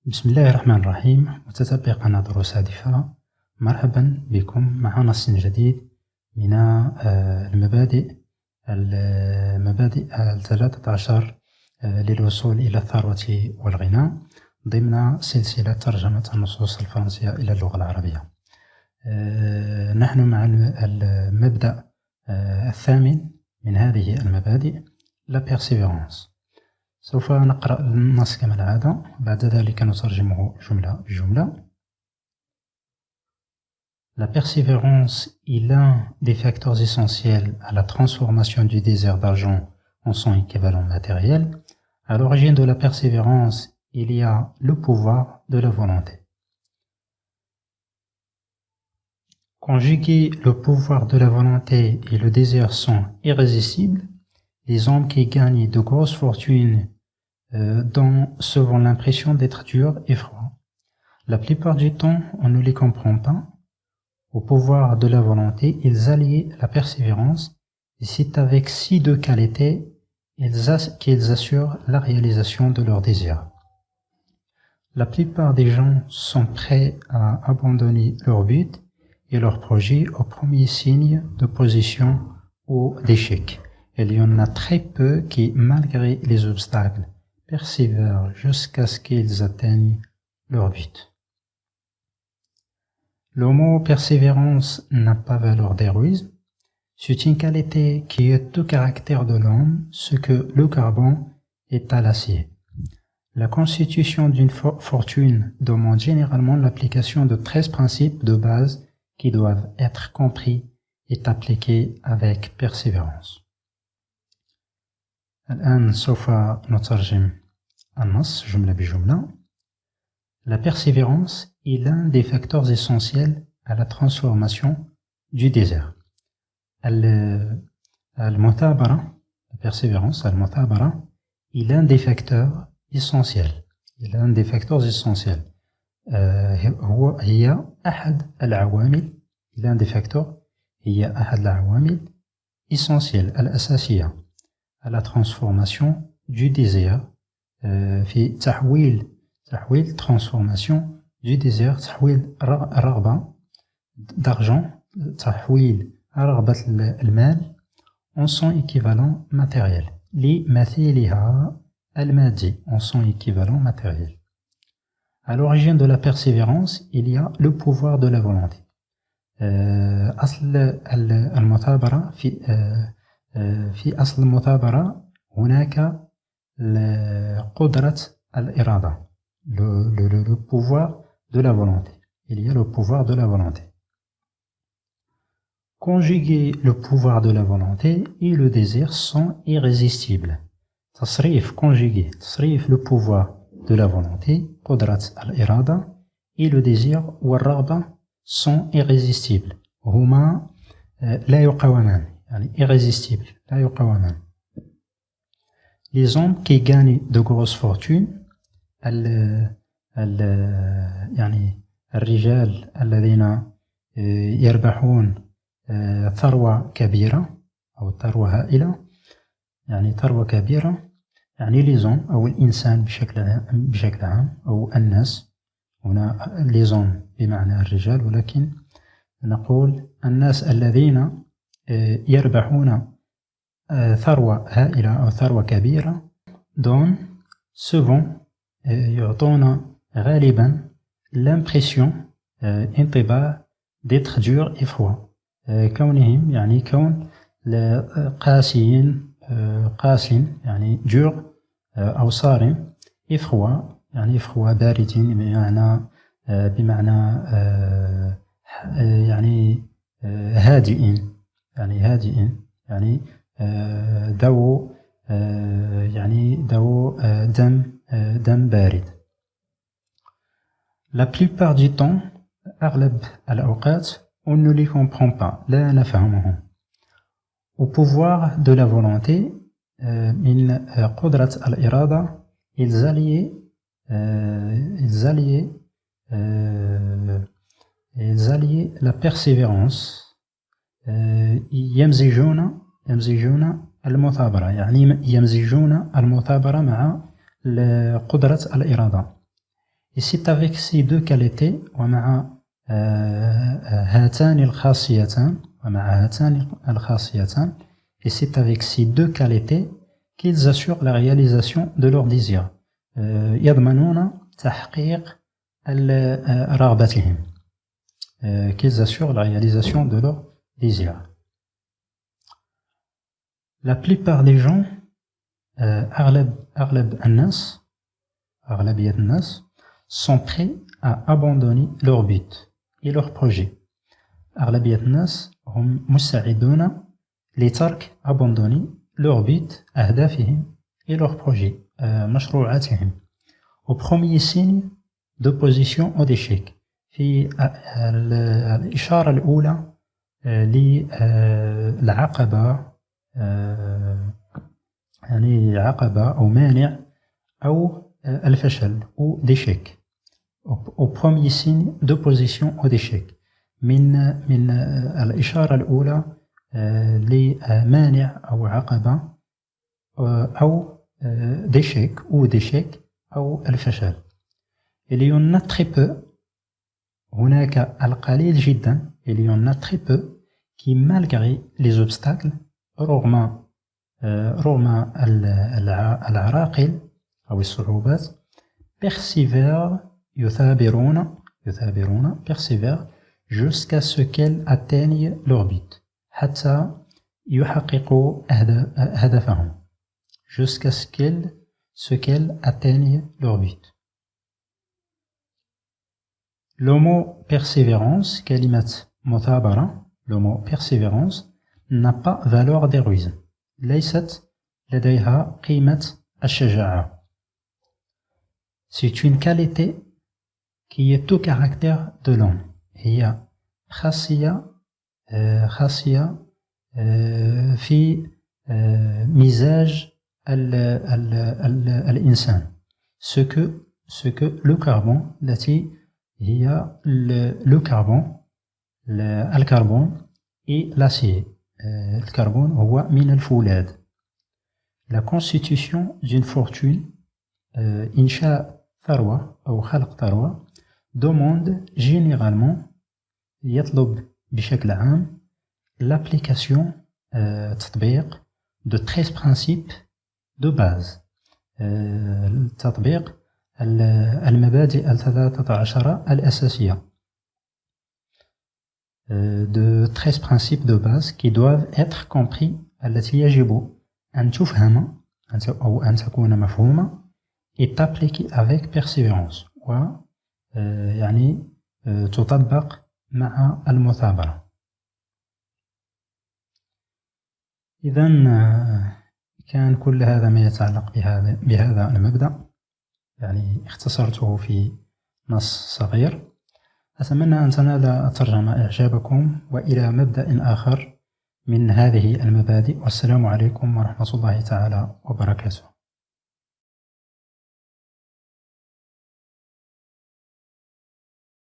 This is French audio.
بسم الله الرحمن الرحيم. متتبعي قناة دروس هادفة، مرحبا بكم مع نص جديد من المبادئ 13 للوصول إلى الثروة والغنى ضمن سلسلة ترجمة النصوص الفرنسية إلى اللغة العربية. نحن مع المبدأ الثامن من هذه المبادئ، la persévérance. سوف نقرأ النص كما العادة، بعد ذلك نترجمه جملة بجملة. La persévérance est l'un des facteurs essentiels à la transformation du désir d'argent en son équivalent matériel. À l'origine de la persévérance, il y a le pouvoir de la volonté. Conjuguer le pouvoir de la volonté et le désir sont irrésistibles. Les hommes qui gagnent de grosses fortunes dont souvent l'impression d'être durs et froids. La plupart du temps, on ne les comprend pas. Au pouvoir de la volonté, ils allient la persévérance, et c'est avec ces deux qualités qu'ils assurent la réalisation de leurs désirs. La plupart des gens sont prêts à abandonner leur but et leur projet au premier signe d'opposition ou d'échec. Il y en a très peu qui, malgré les obstacles, persévèrent jusqu'à ce qu'ils atteignent leur but. Le mot persévérance n'a pas valeur d'héroïsme. C'est une qualité qui est au caractère de l'homme, ce que le carbone est à l'acier. La constitution d'une fortune demande généralement l'application de 13 principes de base qui doivent être compris et appliqués avec persévérance. الآن سوف نترجم النص جملة بجملة. La persévérance est l'un des facteurs essentiels à la transformation du désir. المثابرة, la persévérance, المثابرة est l'un des facteurs essentiels. l'un des facteurs essentiels. هي أحد العوامل, l'un des facteurs, هي أحد العوامل essentielles, الأساسية à la transformation du désir. في تحويل transformation du désir, تحويل الرغبة d'argent, تحويل رغبة المال en son équivalent matériel, لمثيلها المادي en son équivalent matériel. À l'origine de la persévérance, il y a le pouvoir de la volonté. أصل المثابرة في أصل المثابرة هناك قدرة الإرادة, le pouvoir de la volonté. Il y a le pouvoir de la volonté. Conjuguer le pouvoir de la volonté et le désir sont irrésistibles. تصريف conjugué, تصريف le pouvoir de la volonté, قدرة الإرادة, et le désir والرغبة sont irrésistibles. هما لا يقاومان, يعني irrésistibles, لا يقاومان. Les hommes qui gagnent de grosses fortunes, يعني الرجال الذين يربحون ثروة كبيرة أو ثروة هائلة, يعني ثروة كبيرة, يعني les hommes أو الإنسان بشكل عام أو الناس. هنا les hommes بمعنى الرجال, ولكن نقول الناس الذين يربحون ثروة هائلة أو ثروة كبيرة donnent souvent, يعطون غالبا l'impression, انطباع d'être dur et froid, كونهم يعني كون قاسين, يعني dur أو صارم, et froid يعني froid باردين بمعنى يعني هادئين, يعني ذو دم بارد. La plupart du temps, أغلب الأوقات, on ne les comprend pas, لا نفهمهم. Au pouvoir de la volonté, من قدرة الإرادة, ils allient la persévérance, يمزجون المثابرة, يعني يمزجون المثابرة مع قدرة الإرادة. Et c'est avec ces deux qualités ومع هاتان الخاصيتان et c'est avec ces deux qualités qu'ils assurent la réalisation de leurs désirs. يضمنون تحقيق رغبتهم. Qu'ils assurent la réalisation de leurs désirs. La plupart des gens, أغلب الناس sont prêts à abandonner leur but et leur projet. أغلبية الناس هم مستعدون لترك abandonner leur but, أهدافهم et leur projet, مشروعاتهم. Au premier signe d'opposition au d'échec. في الإشارة الأولى للعقبة يعني عقبة أو مانع أو الفشل أو d'échec. Au premier signe d'opposition au d'échec. من الإشارة الأولى لمانع أو عقبة أو d'échec أو d'échec أو الفشل. Il y en a très peu. هناك القليل جدا. Il y en a très peu qui malgré les obstacles رغم العراقل أو الصعوبات persévèrent persévèrent jusqu'à ce qu'elles atteignent leur but حتى يحققوا هدفهم jusqu'à ce qu'elles atteignent leur but. Le mot persévérance, كلمة مثابرة, le mot persévérance n'a pas valeur d'héroïsme. ليست لديها قيمة الشجاعة. C'est une qualité qui est au caractère de l'homme. هي خاصية في مزاج الإنسان. Ce que le carbone التي هي le carbone et l'acier. Le carbone هو من الفولاذ. La constitution d'une fortune, إنشاء ثروة أو خلق ثروة, demande généralement, يطلب بشكل عام, l'application, تطبيق de 13 principes de base. تطبيق المبادئ 13 الأساسية. De 13 principes de base qui doivent être compris, التي يجب أن تفهم أو أن تكون مفهومة et appliquée avec persévérance. يعني تطبق مع المثابرة. إذن كان كل هذا ما يتعلق بهذا المبدأ، يعني اختصرته في نص صغير. أتمنى أن تنال الترجمة إعجابكم، وإلى مبدأ آخر من هذه المبادئ، والسلام عليكم ورحمة الله تعالى وبركاته.